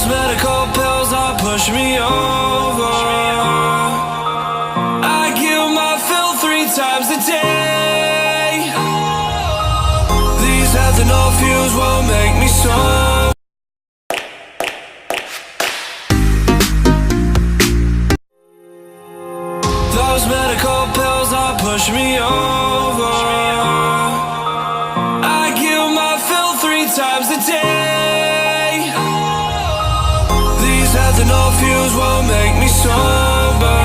Those medical pills that push me over. I give my fill 3 times a day. These ethanol fumes won't make me sober. Those medical pills that push me over. I give my fill 3 times a day. These ethanol fumes won't make me sober.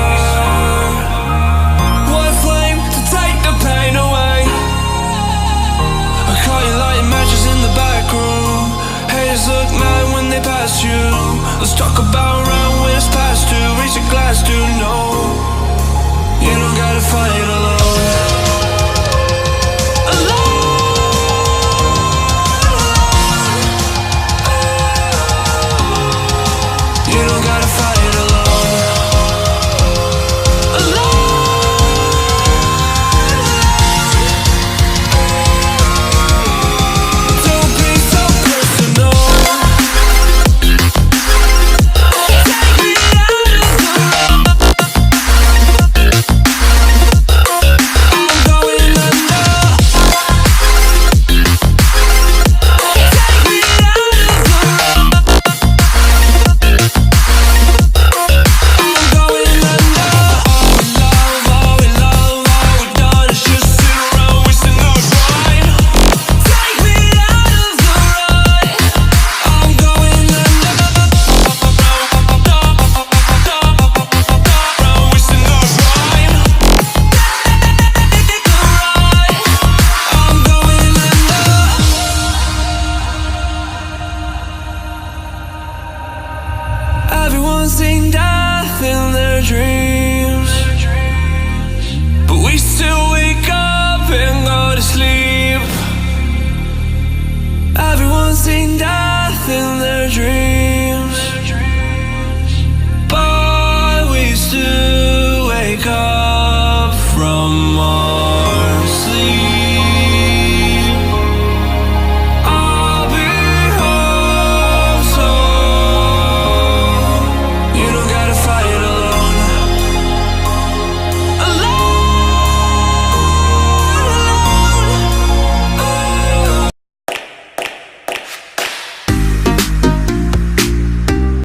One flame to take the pain away. I caught you lighting matches in the back room. Haters look mad when they pass you. Let's talk about around when it's past due. Reach a glass, dude, no. You don't gotta fight alone.